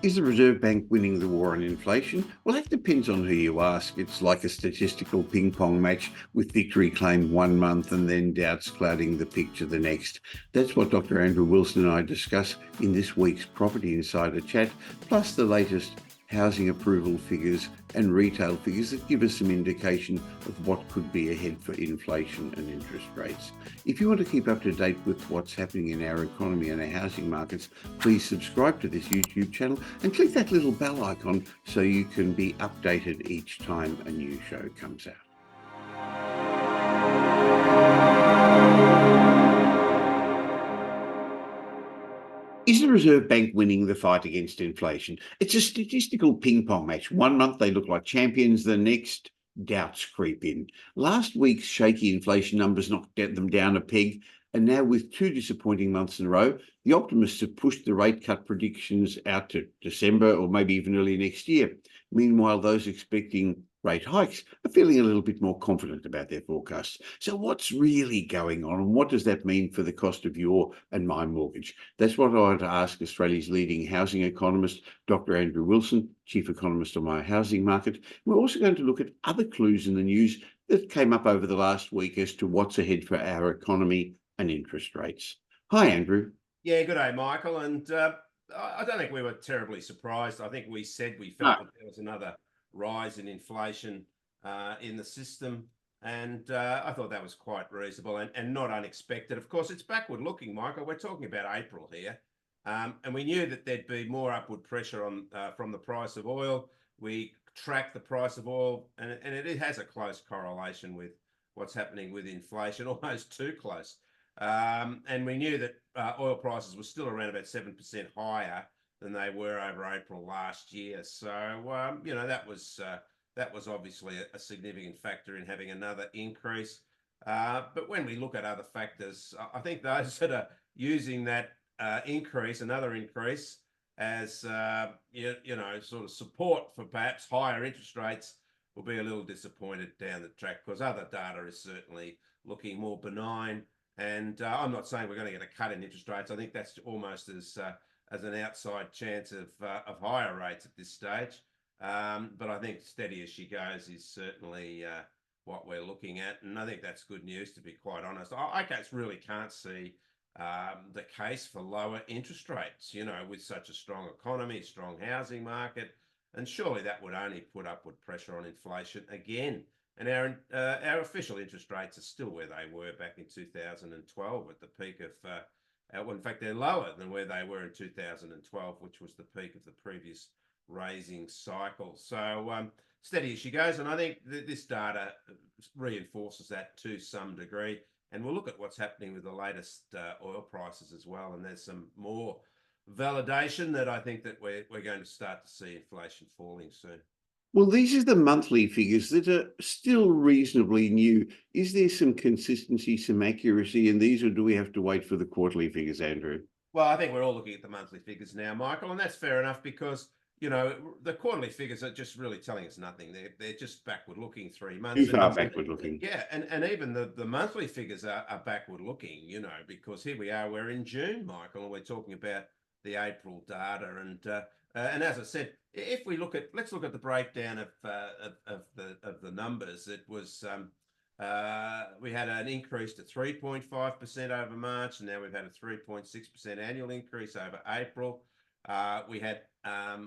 Is the Reserve Bank winning the war on inflation? Well, that depends on who you ask. It's like a statistical ping pong match with victory claimed one month and then doubts clouding the picture the next. That's what Dr. Andrew Wilson and I discuss in this week's Property Insider Chat, plus the latest housing approval figures and retail figures that give us some indication of what could be ahead for inflation and interest rates. If you want to keep up to date with what's happening in our economy and our housing markets, please subscribe to this YouTube channel and click that little bell icon so you can be updated each time a new show comes out. Is the Reserve Bank winning the fight against inflation? It's a statistical ping pong match. One month they look like champions, the next doubts creep in. Last week's shaky inflation numbers knocked them down a peg, and now with two disappointing months in a row, the optimists have pushed the rate cut predictions out to December or maybe even early next year. Meanwhile, those expecting rate hikes are feeling a little bit more confident about their forecasts. So what's really going on, and what does that mean for the cost of your and my mortgage? That's what I want to ask Australia's leading housing economist, Dr. Andrew Wilson, Chief Economist on my housing market. We're also going to look at other clues in the news that came up over the last week as to what's ahead for our economy and interest rates. Hi, Andrew. Yeah, good day, Michael. And I don't think we were terribly surprised. I think we said we No. felt that there was another rise in inflation in the system. And I thought that was quite reasonable and not unexpected. Of course, it's backward looking, Michael. We're talking about April here. And we knew that there'd be more upward pressure on from the price of oil. We track the price of oil, and it has a close correlation with what's happening with inflation, almost too close. And we knew that oil prices were still around about 7% higher than they were over April last year. So, that was obviously a significant factor in having another increase. But when we look at other factors, I think those that are using that another increase, as sort of support for perhaps higher interest rates, will be a little disappointed down the track, because other data is certainly looking more benign. And I'm not saying we're going to get a cut in interest rates. I think that's almost as an outside chance of higher rates at this stage. But I think steady as she goes is certainly what we're looking at. And I think that's good news, to be quite honest. I really can't see the case for lower interest rates, with such a strong economy, strong housing market. And surely that would only put upward pressure on inflation again. And our official interest rates are still where they were back in 2012 at the peak of, well, in fact, they're lower than where they were in 2012, which was the peak of the previous raising cycle. So steady as she goes. And I think this data reinforces that to some degree. And we'll look at what's happening with the latest oil prices as well. And there's some more validation that I think that we're going to start to see inflation falling soon. Well, these are the monthly figures that are still reasonably new. Is there some consistency, some accuracy in these, or do we have to wait for the quarterly figures, Andrew? Well, I think we're all looking at the monthly figures now, Michael, and that's fair enough, because the quarterly figures are just really telling us nothing. They're just backward looking 3 months. Too far backward looking. Yeah, and even the monthly figures are backward looking, because here we are, we're in June, Michael, and we're talking about the April data. And as I said, if let's look at the breakdown of the numbers. It was we had an increase to 3.5% over March, and now we've had a 3.6% annual increase over April. We had,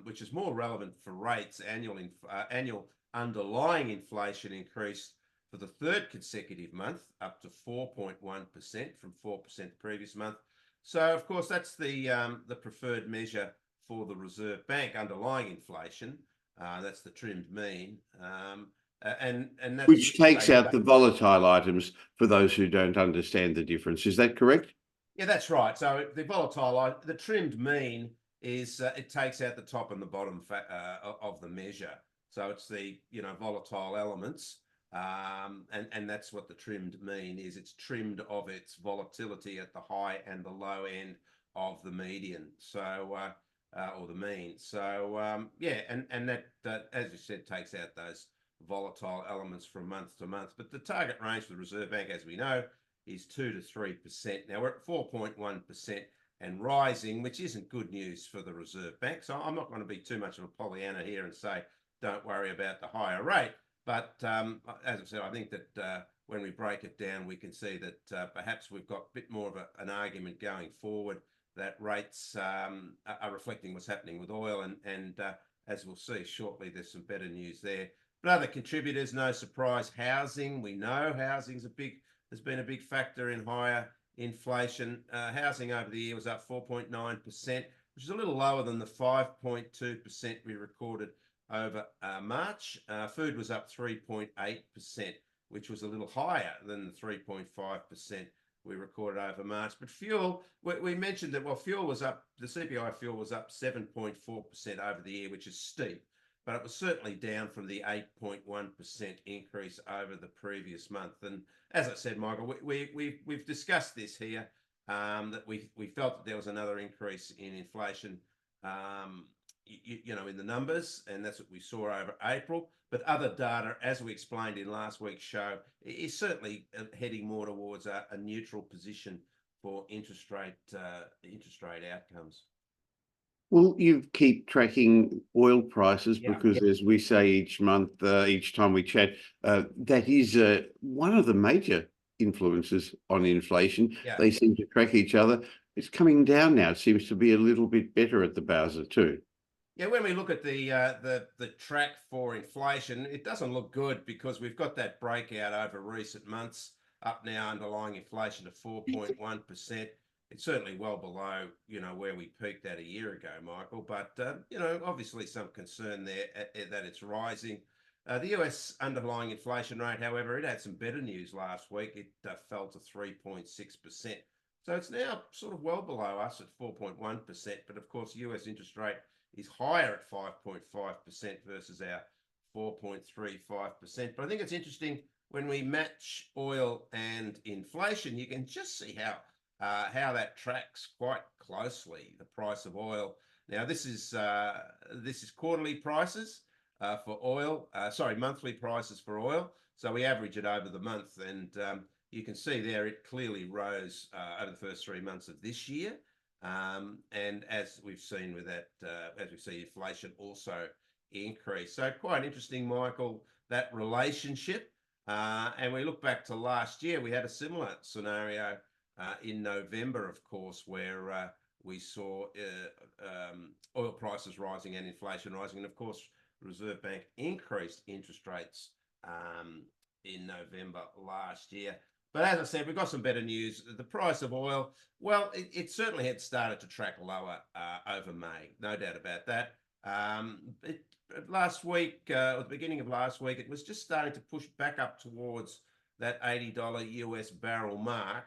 which is more relevant for rates, annual underlying inflation increased for the third consecutive month, up to 4.1% from 4% the previous month. So, of course, that's the preferred measure for the Reserve Bank, underlying inflation. That's the trimmed mean. And that's, which takes out the volatile items for those who don't understand the difference. Is that correct? Yeah, that's right. So the trimmed mean is it takes out the top and the bottom of the measure. So it's the volatile elements, and that's what the trimmed mean is. It's trimmed of its volatility at the high and the low end of the median. So or the mean. So yeah, and that as you said, takes out those volatile elements from month to month. But the target range for the Reserve Bank, as we know, is 2 to 3%. Now we're at 4.1%. and rising, which isn't good news for the Reserve Bank. So I'm not going to be too much of a Pollyanna here and say, don't worry about the higher rate. But as I said, I think that when we break it down, we can see that perhaps we've got a bit more of an argument going forward that rates are reflecting what's happening with oil. And as we'll see shortly, there's some better news there. But other contributors, no surprise, housing. We know housing's has been a big factor in higher inflation. Housing over the year was up 4.9%, which is a little lower than the 5.2% we recorded over March. Food was up 3.8%, which was a little higher than the 3.5% we recorded over March. But fuel, we mentioned that, well, fuel was up, the CPI fuel was up 7.4% over the year, which is steep, but it was certainly down from the 8.1% increase over the previous month. And as I said, Michael, we've discussed this here, that we felt that there was another increase in inflation, in the numbers, and that's what we saw over April. But other data, as we explained in last week's show, is certainly heading more towards a neutral position for interest rate outcomes. Well, you keep tracking oil prices Yeah. because, as we say each month, each time we chat, that is one of the major influences on inflation. Yeah. They seem to track each other. It's coming down now. It seems to be a little bit better at the Bowser too. Yeah, when we look at the track for inflation, it doesn't look good because we've got that breakout over recent months, up now underlying inflation to 4.1%. It's certainly well below, where we peaked at a year ago, Michael. But, obviously some concern there that it's rising. The US underlying inflation rate, however, it had some better news last week. It fell to 3.6%. So it's now sort of well below us at 4.1%. But of course, US interest rate is higher at 5.5% versus our 4.35%. But I think it's interesting when we match oil and inflation, you can just see how that tracks quite closely, the price of oil. Now, this is quarterly prices for oil, monthly prices for oil. So we average it over the month, and you can see there it clearly rose over the first 3 months of this year. And as we've seen with that, as we see inflation also increase. So quite interesting, Michael, that relationship. And we look back to last year, we had a similar scenario in November, of course, where we saw oil prices rising and inflation rising. And of course, the Reserve Bank increased interest rates in November last year. But as I said, we've got some better news. The price of oil, well, it certainly had started to track lower over May, no doubt about that. Last week, or the beginning of last week, it was just starting to push back up towards that $80 US barrel mark,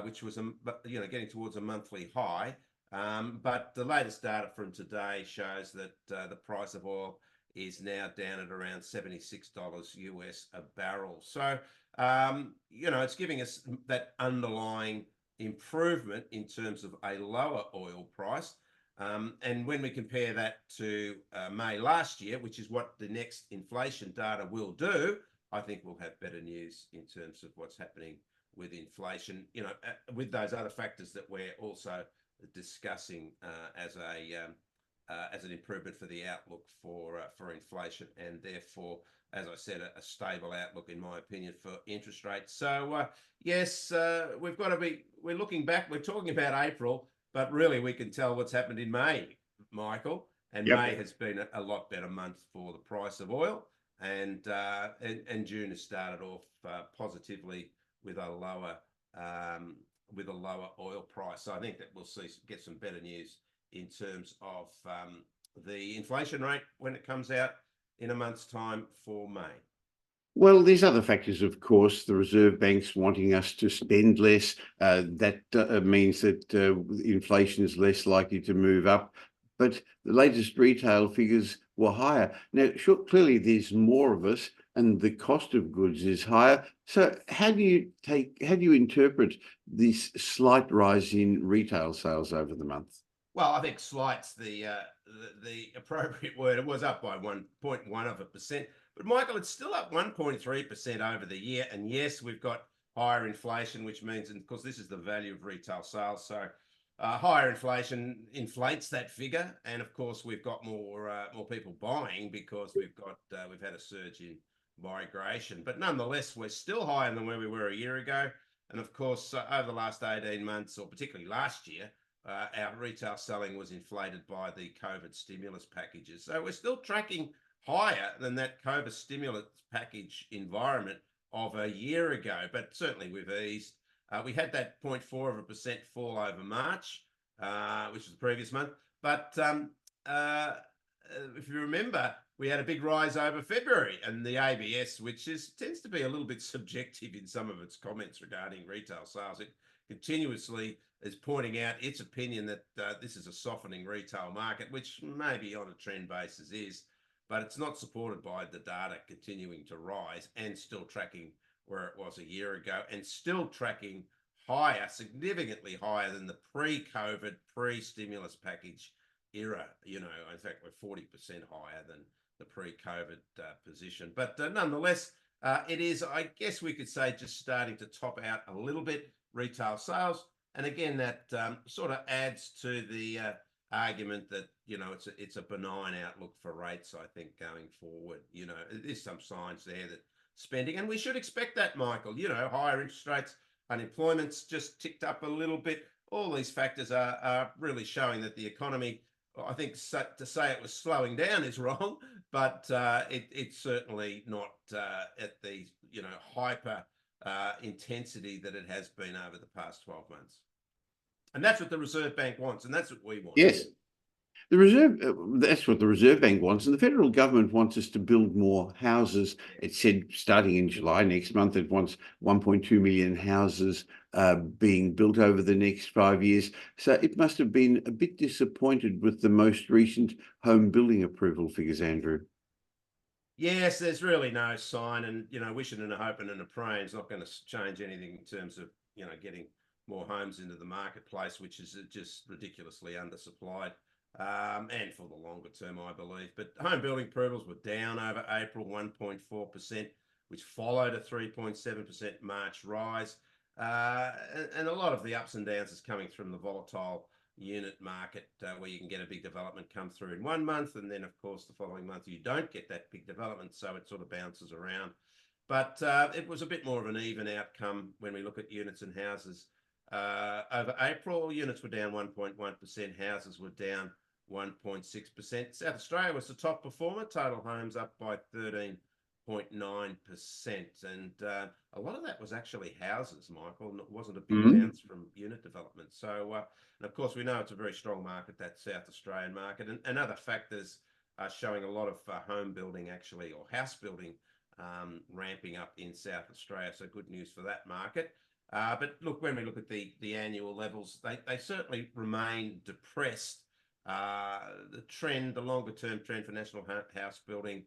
which was getting towards a monthly high. But the latest data from today shows that the price of oil is now down at around $76 US a barrel. So, it's giving us that underlying improvement in terms of a lower oil price. And when we compare that to May last year, which is what the next inflation data will do, I think we'll have better news in terms of what's happening with inflation, with those other factors that we're also discussing as an improvement for the outlook for inflation, and therefore, as I said, a stable outlook, in my opinion, for interest rates. So yes, we're looking back, we're talking about April, but really we can tell what's happened in May, Michael, and Yep. May has been a lot better month for the price of oil, and June has started off positively with a lower oil price. So I think that we'll get some better news in terms of the inflation rate when it comes out in a month's time for May. Well, there's other factors, of course. The Reserve Bank's wanting us to spend less. That means that inflation is less likely to move up. But the latest retail figures were higher. Now, sure, clearly there's more of us, and the cost of goods is higher. So how do you interpret this slight rise in retail sales over the month? Well, I think slight's the appropriate word. It was up by 1.1%. But Michael, it's still up 1.3% over the year. And yes, we've got higher inflation, which means, and of course, this is the value of retail sales. So higher inflation inflates that figure, and of course we've got more people buying because we've had a surge in migration. But nonetheless, we're still higher than where we were a year ago. And of course, over the last 18 months, or particularly last year, our retail selling was inflated by the COVID stimulus packages. So we're still tracking higher than that COVID stimulus package environment of a year ago, but certainly we've eased. We had that 0.4% fall over March, which was the previous month. But if you remember, we had a big rise over February, and the ABS, which tends to be a little bit subjective in some of its comments regarding retail sales, it continuously is pointing out its opinion that this is a softening retail market, which maybe on a trend basis is, but it's not supported by the data continuing to rise and still tracking where it was a year ago, and still tracking higher, significantly higher than the pre-COVID, pre-stimulus package era. You know, in fact, we're 40% higher than the pre-COVID position. But nonetheless, it is, I guess we could say, just starting to top out a little bit, retail sales. And again, that sort of adds to the argument that, you know, it's a benign outlook for rates, I think, going forward. You know, there's some signs there that spending, and we should expect that, Michael. You know, higher interest rates, unemployment's just ticked up a little bit. All these factors are really showing that the economy, I think to say it was slowing down is wrong, but it's certainly not at the, you know, hyper intensity that it has been over the past 12 months. And that's what the Reserve Bank wants, and that's what we want. Yes. That's what the Reserve Bank wants, and the federal government wants us to build more houses. It said starting in July next month, it wants 1.2 million houses being built over the next 5 years. So it must have been a bit disappointed with the most recent home building approval figures, Andrew. Yes, there's really no sign, and, you know, wishing and a hoping and a praying is not going to change anything in terms of, you know, getting more homes into the marketplace, which is just ridiculously undersupplied. And for the longer term, I believe. But home building approvals were down over April, 1.4%, which followed a 3.7% March rise. And a lot of the ups and downs is coming from the volatile unit market, where you can get a big development come through in 1 month, and then, of course, the following month you don't get that big development, so it sort of bounces around. But it was a bit more of an even outcome when we look at units and houses. Over April, units were down 1.1%, houses were down 1.6%. South Australia was the top performer, total homes up by 13.9%. And a lot of that was actually houses, Michael. It wasn't a big bounce from unit development. So, and of course, we know it's a very strong market, that South Australian market, and other factors are showing a lot of home building actually, or house building, ramping up in South Australia. So good news for that market. But look, when we look at the annual levels, they certainly remain depressed. The longer term trend for national house building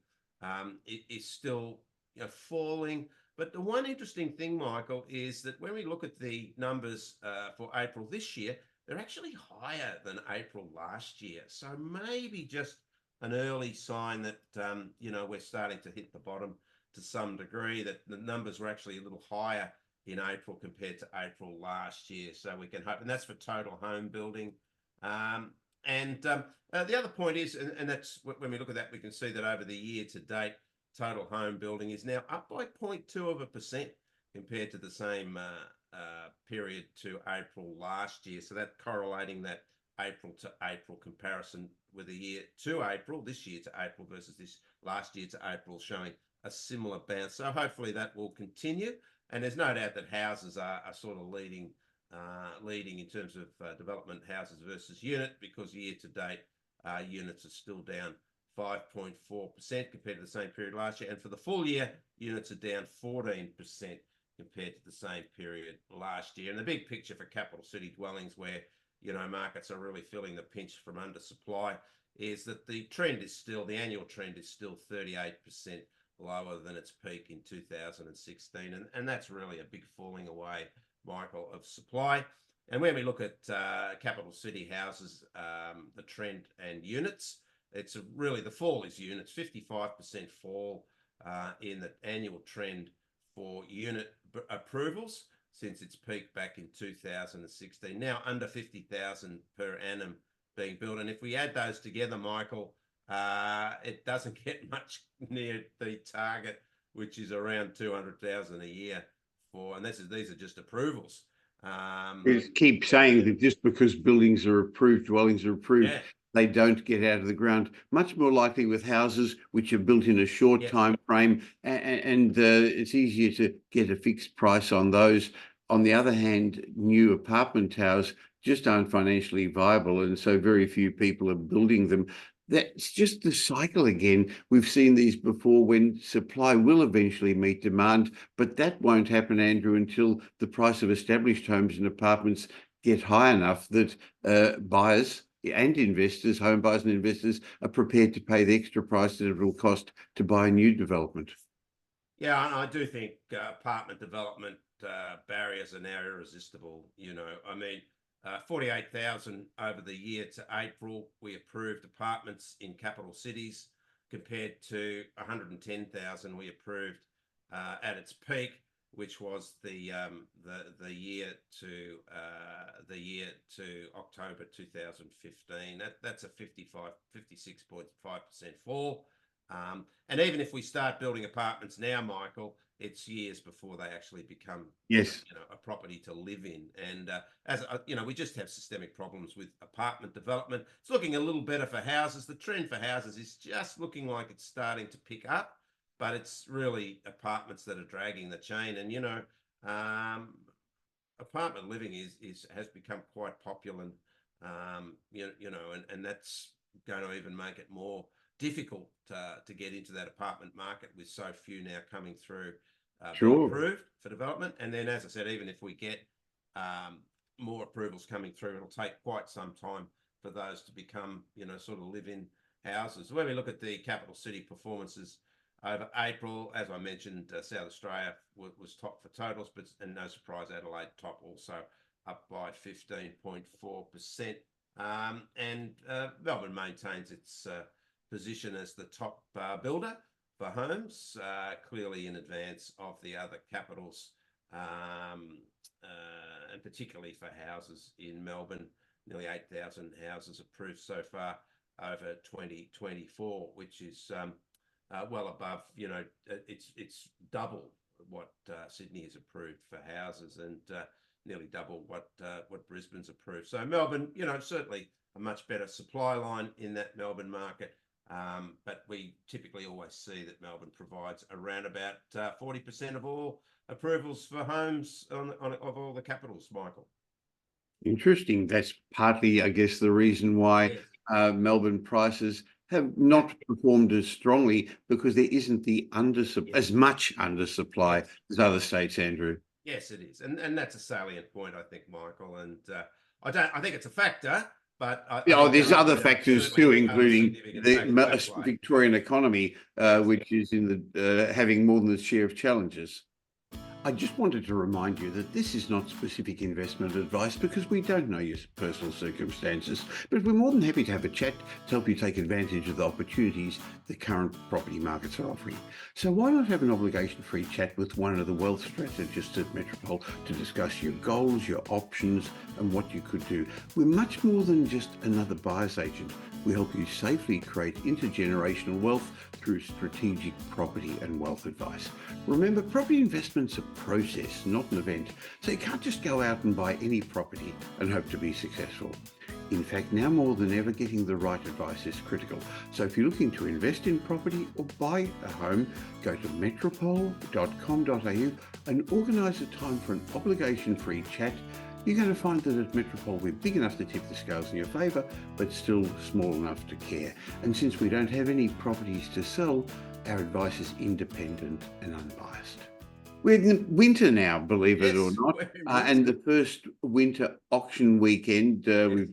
is still, you know, falling. But the one interesting thing, Michael, is that when we look at the numbers for April this year, they're actually higher than April last year. So maybe just an early sign that, you know, we're starting to hit the bottom to some degree, that the numbers were actually a little higher in April compared to April last year. So we can hope, and that's for total home building. And the other point is, and that's when we look at that, we can see that over the year to date, total home building is now up by 0.2% compared to the same period to April last year. So that correlating that April to April comparison with the year to April, this year to April versus this last year to April, showing a similar bounce. So hopefully that will continue. And there's no doubt that houses are sort of leading in terms of development, houses versus unit, because year to date, units are still down 5.4% compared to the same period last year. And for the full year, units are down 14% compared to the same period last year. And the big picture for capital city dwellings, where, you know, markets are really feeling the pinch from undersupply, is that the annual trend is still 38% lower than its peak in 2016. And that's really a big falling away, Michael, of supply. And when we look at capital city houses, the trend and units, it's really the fall is units, 55% fall in the annual trend for unit approvals. since its peak back in 2016. Now under 50,000 per annum being built. And if we add those together, Michael, it doesn't get much near the target, which is around 200,000 a year for, and these are just approvals. Keep saying that just because buildings are approved, dwellings are approved, Yeah. they don't get out of the ground. Much more likely with houses which are built in a short Yes. time frame, and it's easier to get a fixed price on those. On the other hand, new apartment towers just aren't financially viable, and so very few people are building them. That's just the cycle again. We've seen these before when supply will eventually meet demand, but that won't happen, Andrew, until the price of established homes and apartments get high enough that buyers and investors, home buyers and investors, are prepared to pay the extra price that it will cost to buy a new development. Yeah, and I do think apartment development barriers are now irresistible. You know, I mean, 48,000 over the year to April, we approved apartments in capital cities compared to 110,000 we approved at its peak, which was the year to October 2015. That's a 56.5% fall. And even if we start building apartments now, Michael, it's years before they actually become, yes, a property to live in. And as we just have systemic problems with apartment development. It's looking a little better for houses. The trend for houses is just looking like it's starting to pick up, but it's really apartments that are dragging the chain. And apartment living has become quite popular. And that's going to even make it more difficult to get into that apartment market with so few now coming through being approved for development. And then, as I said, even if we get more approvals coming through, it'll take quite some time for those to become, sort of live-in houses. When we look at the capital city performances over April, as I mentioned, South Australia was top for totals, and no surprise, Adelaide top also, up by 15.4%. And Melbourne maintains its position as the top builder for homes, clearly in advance of the other capitals, and particularly for houses in Melbourne. Nearly 8,000 houses approved so far over 2024, which is well above, it's double what Sydney has approved for houses, and nearly double what Brisbane's approved. So Melbourne, certainly a much better supply line in that Melbourne market. But we typically always see that Melbourne provides around about 40% of all approvals for homes of all the capitals, Michael. Interesting. That's partly, I guess, the reason why Melbourne prices have not performed as strongly, because there isn't as much undersupply as other states, Andrew. Yes, it is, and that's a salient point, I think, Michael. And I think it's a factor. But there's other factors too, including the Victorian economy, which is in the having more than its share of challenges. I just wanted to remind you that this is not specific investment advice, because we don't know your personal circumstances, but we're more than happy to have a chat to help you take advantage of the opportunities the current property markets are offering. So why not have an obligation-free chat with one of the wealth strategists at Metropole to discuss your goals, your options, and what you could do. We're much more than just another buyer's agent. We help you safely create intergenerational wealth through strategic property and wealth advice. Remember, property investment's a process, not an event. So you can't just go out and buy any property and hope to be successful. In fact, now more than ever, getting the right advice is critical. So if you're looking to invest in property or buy a home, go to metropole.com.au and organise a time for an obligation-free chat. You're going to find that at Metropole we're big enough to tip the scales in your favour, but still small enough to care. And since we don't have any properties to sell, our advice is independent and unbiased. We're in winter now, believe it or not, and the first winter auction weekend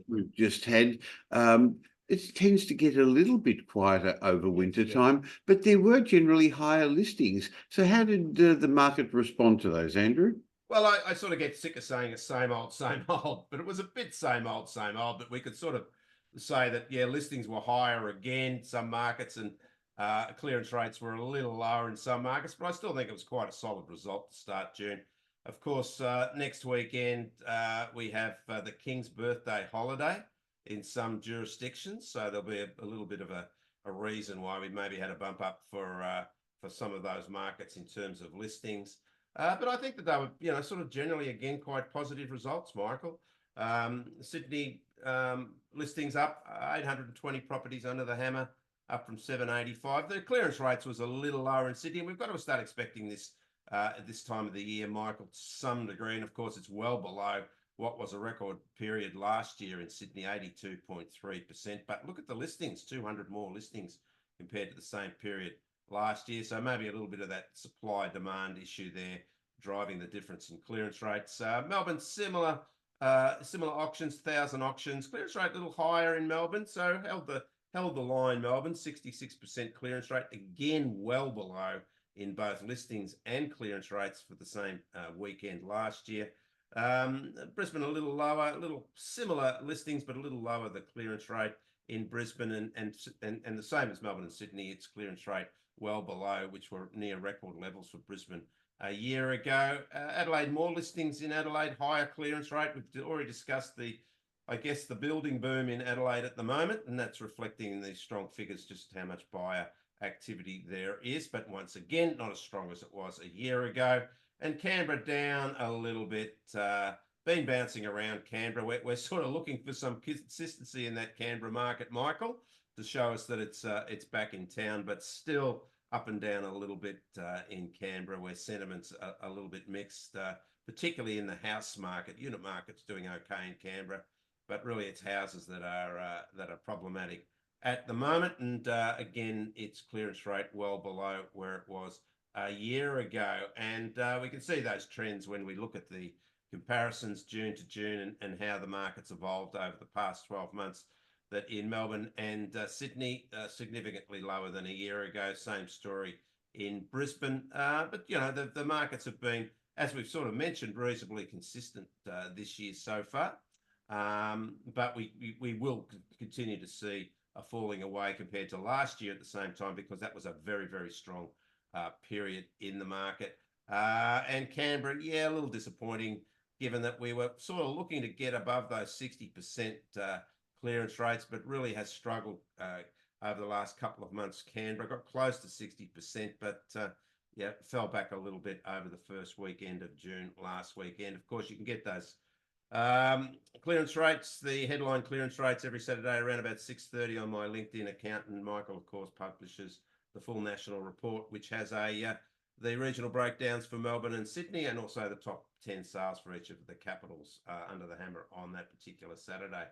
we've just had, it tends to get a little bit quieter over winter time, but there were generally higher listings. So how did the market respond to those, Andrew? Well, I sort of get sick of saying it's same old, but it was a bit same old, but we could sort of say that, listings were higher again, some markets, and clearance rates were a little lower in some markets, but I still think it was quite a solid result to start June. Of course, next weekend we have the King's birthday holiday in some jurisdictions, so there'll be a little bit of a reason why we maybe had a bump up for some of those markets in terms of listings. But I think that they were, sort of generally again quite positive results, Michael. Sydney listings up 820 properties under the hammer, up from 785. The clearance rates was a little lower in Sydney, and we've got to start expecting this at this time of the year, Michael, to some degree. And of course, it's well below what was a record period last year in Sydney, 82.3%. But look at the listings, 200 more listings compared to the same period last year. So maybe a little bit of that supply demand issue there driving the difference in clearance rates. Melbourne, similar auctions, 1,000 auctions. Clearance rate a little higher in Melbourne, so held the line. Melbourne, 66% clearance rate, again well below in both listings and clearance rates for the same weekend last year. Brisbane a little lower, a little similar listings, but a little lower the clearance rate in Brisbane, and the same as Melbourne and Sydney. Its clearance rate well below, which were near record levels for Brisbane a year ago. Adelaide, more listings in Adelaide, higher clearance rate. We've already discussed the building boom in Adelaide at the moment, and that's reflecting in these strong figures just how much buyer activity there is, but once again not as strong as it was a year ago. And Canberra down a little bit, been bouncing around Canberra. We're sort of looking for some consistency in that Canberra market, Michael, to show us that it's back in town, but still up and down a little bit in Canberra, where sentiment's a little bit mixed, particularly in the house market. Unit market's doing okay in Canberra, but really it's houses that are problematic at the moment. And again, its clearance rate well below where it was a year ago. And we can see those trends when we look at the comparisons June to June and how the market's evolved over the past 12 months, that in Melbourne and Sydney, significantly lower than a year ago. Same story in Brisbane. But, the markets have been, as we've sort of mentioned, reasonably consistent this year so far. But we will continue to see a falling away compared to last year at the same time, because that was a very, very strong period in the market. And Canberra, a little disappointing, given that we were sort of looking to get above those 60% clearance rates, but really has struggled over the last couple of months. Canberra got close to 60%, but fell back a little bit over the first weekend of June last weekend. Of course, you can get those clearance rates, the headline clearance rates, every Saturday around about 6:30 on my LinkedIn account. And Michael, of course, publishes the full national report, which has the regional breakdowns for Melbourne and Sydney, and also the top 10 sales for each of the capitals under the hammer on that particular Saturday.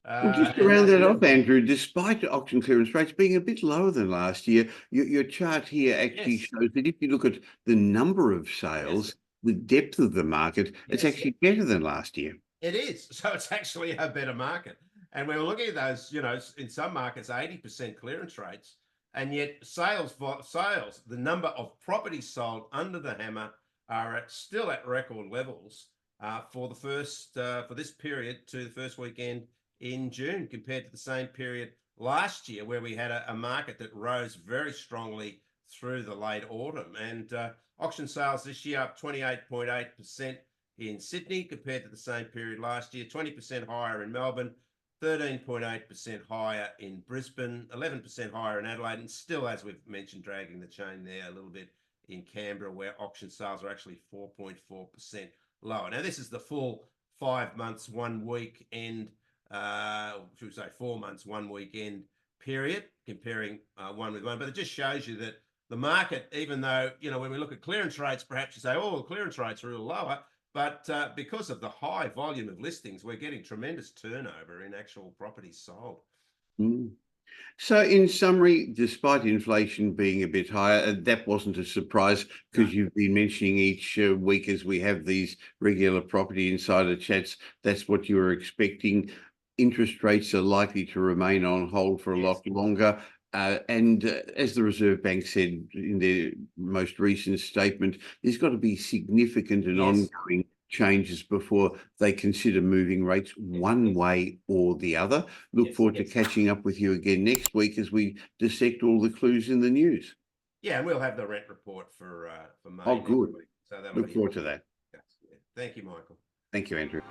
Well, just to round that off, Andrew, despite auction clearance rates being a bit lower than last year, your chart here actually shows that if you look at the number of sales, the depth of the market, it's actually better than last year. It is. So it's actually a better market. And we were looking at those, in some markets, 80% clearance rates, and yet sales, the number of properties sold under the hammer are still at record levels for this period to the first weekend in June, compared to the same period last year, where we had a market that rose very strongly through the late autumn. And auction sales this year up 28.8% in Sydney compared to the same period last year, 20% higher in Melbourne, 13.8% higher in Brisbane, 11% higher in Adelaide, and still, as we've mentioned, dragging the chain there a little bit in Canberra, where auction sales are actually 4.4% lower. Now, this is the full 5 months, 1 week end, should we say 4 months, 1 weekend period, comparing one with one. But it just shows you that the market, even though, when we look at clearance rates, perhaps you say, the clearance rates are a little lower, but because of the high volume of listings, we're getting tremendous turnover in actual properties sold. So in summary, despite inflation being a bit higher, that wasn't a surprise, because you've been mentioning each week as we have these regular property insider chats, that's what you were expecting. Interest rates are likely to remain on hold for a lot longer. And as the Reserve Bank said in their most recent statement, there's got to be significant and ongoing changes before they consider moving rates one way or the other. Look forward to catching up with you again next week as we dissect all the clues in the news. Yeah, and we'll have the rent report for May. Oh, good. So look forward to that. Thank you, Michael. Thank you, Andrew.